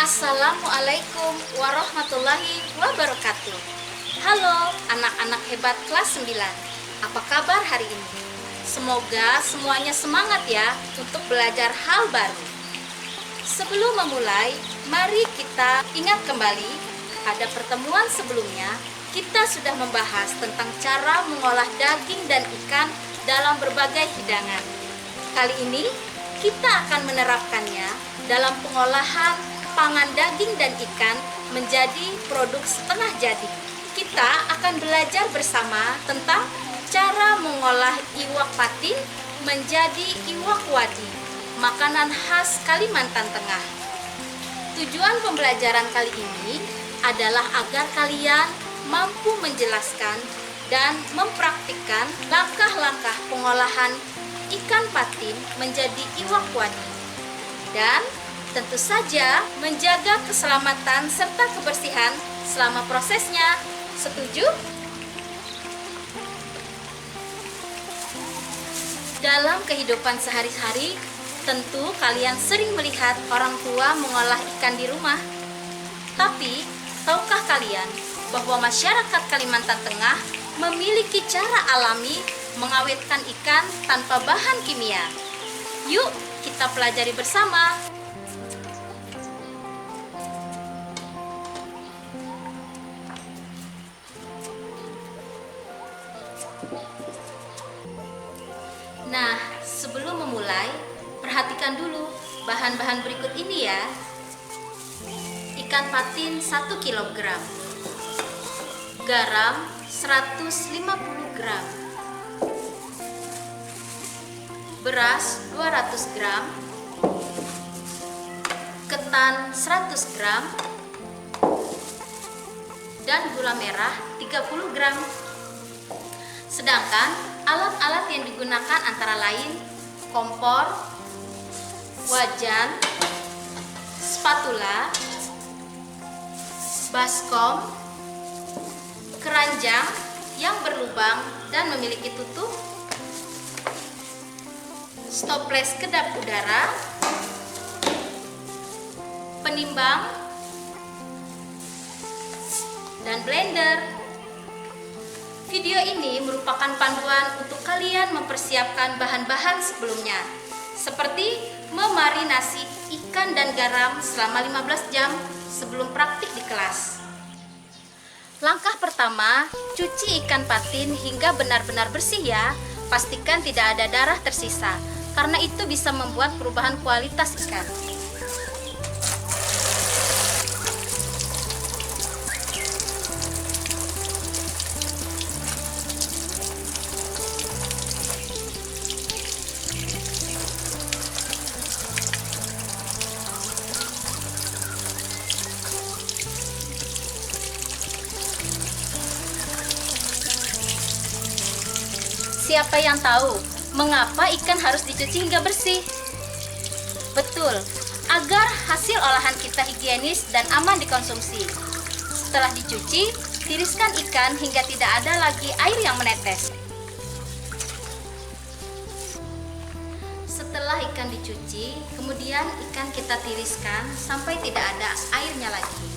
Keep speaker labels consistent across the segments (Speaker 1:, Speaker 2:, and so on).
Speaker 1: Assalamualaikum warahmatullahi wabarakatuh. Halo anak-anak hebat kelas 9. Apa kabar hari ini? Semoga semuanya semangat ya untuk belajar hal baru. Sebelum memulai, mari kita ingat kembali pada pertemuan sebelumnya kita sudah membahas tentang cara mengolah daging dan ikan dalam berbagai hidangan. Kali ini kita akan menerapkannya dalam pengolahan pangan daging dan ikan menjadi produk setengah jadi. Kita akan belajar bersama tentang cara mengolah iwak patin menjadi iwak wadi, makanan khas Kalimantan Tengah. Tujuan pembelajaran kali ini adalah agar kalian mampu menjelaskan dan mempraktikkan langkah-langkah pengolahan ikan patin menjadi iwak wadi. Dan tentu saja menjaga keselamatan serta kebersihan selama prosesnya. Setuju? Dalam kehidupan sehari-hari, tentu kalian sering melihat orang tua mengolah ikan di rumah. Tapi, tahukah kalian bahwa masyarakat Kalimantan Tengah memiliki cara alami mengawetkan ikan tanpa bahan kimia? Yuk, kita pelajari bersama. Nah, sebelum memulai, perhatikan dulu bahan-bahan berikut ini ya. Ikan patin 1 kg, garam 150 gram, beras 200 gram, ketan 100 gram, dan gula merah 30 gram. Sedangkan alat-alat yang digunakan antara lain kompor, wajan, spatula, baskom, keranjang yang berlubang dan memiliki tutup, stoples kedap udara, penimbang, dan blender. Video ini merupakan panduan untuk kalian mempersiapkan bahan-bahan sebelumnya, seperti memarinasi ikan dan garam selama 15 jam sebelum praktik di kelas. Langkah pertama, cuci ikan patin hingga benar-benar bersih ya. Pastikan tidak ada darah tersisa, karena itu bisa membuat perubahan kualitas ikan. Siapa yang tahu mengapa ikan harus dicuci hingga bersih? Betul, agar hasil olahan kita higienis dan aman dikonsumsi. Setelah dicuci, tiriskan ikan hingga tidak ada lagi air yang menetes. Setelah ikan dicuci, kemudian ikan kita tiriskan sampai tidak ada airnya lagi.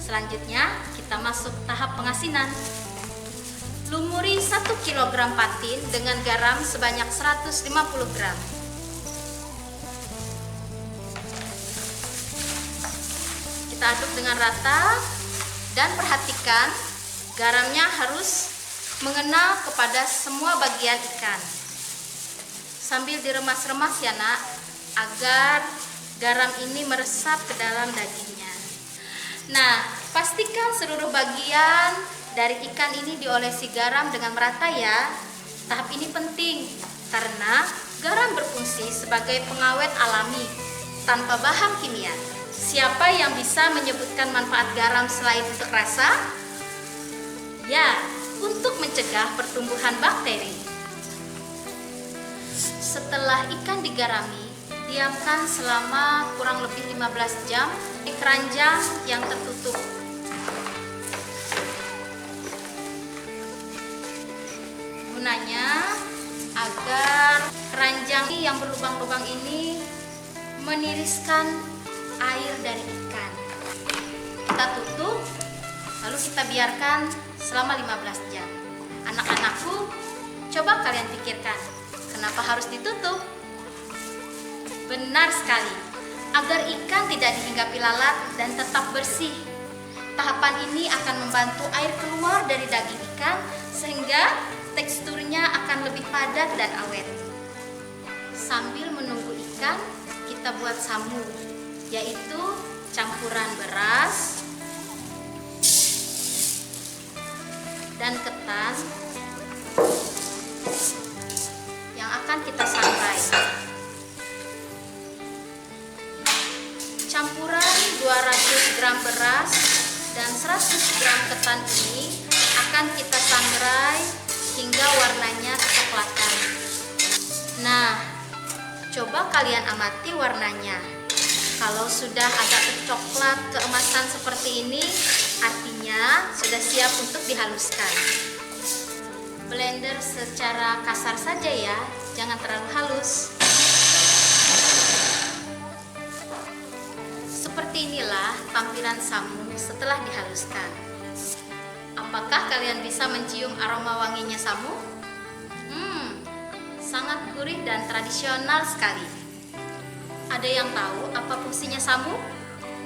Speaker 1: Selanjutnya, kita masuk tahap pengasinan. Lumuri 1 kg patin dengan garam sebanyak 150 gram. Kita aduk dengan rata dan perhatikan garamnya harus mengenal kepada semua bagian ikan. Sambil diremas-remas ya nak, agar garam ini meresap ke dalam dagingnya. Nah, pastikan seluruh bagian dari ikan ini diolesi garam dengan merata ya. Tahap ini penting karena garam berfungsi sebagai pengawet alami tanpa bahan kimia. Siapa yang bisa menyebutkan manfaat garam selain untuk rasa? Ya, untuk mencegah pertumbuhan bakteri. Setelah ikan digarami, diamkan selama kurang lebih 15 jam di keranjang yang tertutup. Gunanya agar keranjang yang berlubang-lubang ini meniriskan air dari ikan. Kita tutup, lalu kita biarkan selama 15 jam. Anak-anakku, coba kalian pikirkan, kenapa harus ditutup? Benar sekali, agar ikan tidak dihinggapi lalat dan tetap bersih. Tahapan ini akan membantu air keluar dari daging ikan sehingga teksturnya akan lebih padat dan awet. Sambil menunggu ikan, kita buat samu, yaitu campuran beras dan ketan yang akan kita sangrai. Campuran 200 gram beras dan 100 gram ketan ini akan kita sangrai hingga warnanya kecoklatan. Nah, coba kalian amati warnanya. Kalau sudah agak coklat keemasan seperti ini, artinya sudah siap untuk dihaluskan. Blender secara kasar saja ya, jangan terlalu halus. Seperti inilah tampilan samu setelah dihaluskan. Apakah kalian bisa mencium aroma wanginya samu? Sangat gurih dan tradisional sekali. Ada yang tahu apa fungsinya samu?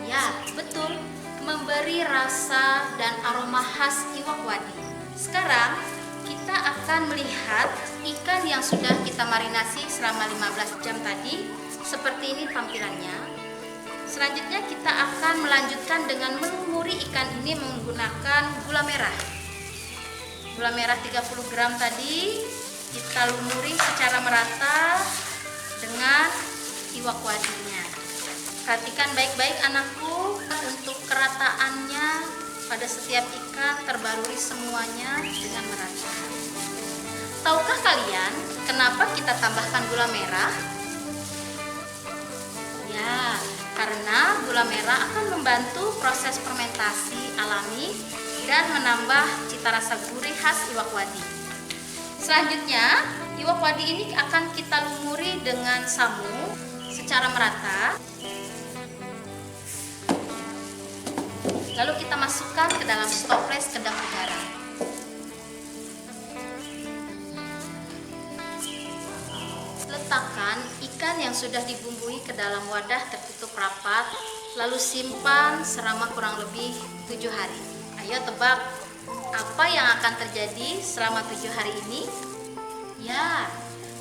Speaker 1: Ya, betul, memberi rasa dan aroma khas iwak wadi. Sekarang kita akan melihat ikan yang sudah kita marinasi selama 15 jam tadi. Seperti ini tampilannya. Selanjutnya kita akan melanjutkan dengan melumuri ikan ini menggunakan gula merah. Gula merah 30 gram tadi kita lumuri secara merata dengan iwak wadinya. Perhatikan baik-baik anakku untuk kerataannya pada setiap ikan, terbarui semuanya dengan merata. Tahukah kalian kenapa kita tambahkan gula merah? Ya, karena gula merah akan membantu proses fermentasi alami dan menambah cita rasa gurih khas iwak wadi. Selanjutnya, iwak wadi ini akan kita lumuri dengan samu secara merata. Lalu kita masukkan ke dalam stoples kedap udara. Letakkan ikan yang sudah dibumbui ke dalam wadah tertutup rapat, lalu simpan selama kurang lebih 7 hari. Ayo tebak, apa yang akan terjadi selama 7 hari ini? Ya,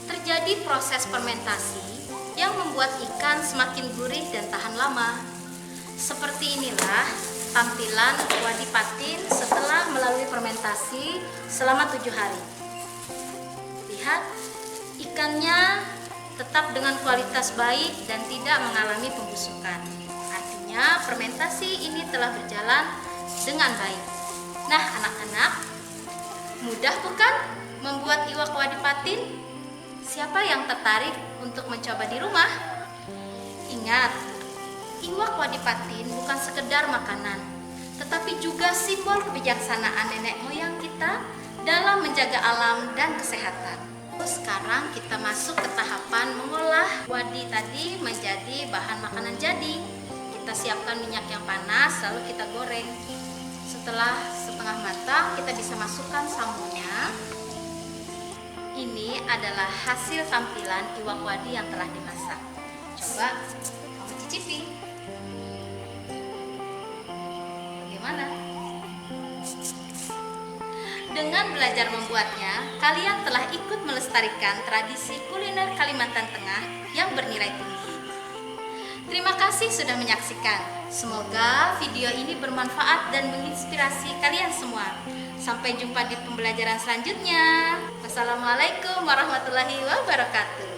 Speaker 1: terjadi proses fermentasi yang membuat ikan semakin gurih dan tahan lama. Seperti inilah tampilan wadi patin setelah melalui fermentasi selama 7 hari. Lihat, ikannya tetap dengan kualitas baik dan tidak mengalami pembusukan. Artinya fermentasi ini telah berjalan dengan baik. Nah anak-anak, mudah bukan membuat iwak wadi patin? Siapa yang tertarik untuk mencoba di rumah? Ingat, iwak wadi patin bukan sekedar makanan, tetapi juga simbol kebijaksanaan nenek moyang kita dalam menjaga alam dan kesehatan. Sekarang kita masuk ke tahapan mengolah wadi tadi menjadi bahan makanan jadi. Kita siapkan minyak yang panas, lalu kita goreng. Setelah setengah matang, kita bisa masukkan samunya. Ini adalah hasil tampilan iwak wadi yang telah dimasak. Coba kamu cicipi. Bagaimana? Dengan belajar membuatnya, kalian telah ikut melestarikan tradisi kuliner Kalimantan Tengah yang bernilai tinggi. Terima kasih sudah menyaksikan. Semoga video ini bermanfaat dan menginspirasi kalian semua. Sampai jumpa di pembelajaran selanjutnya. Wassalamualaikum warahmatullahi wabarakatuh.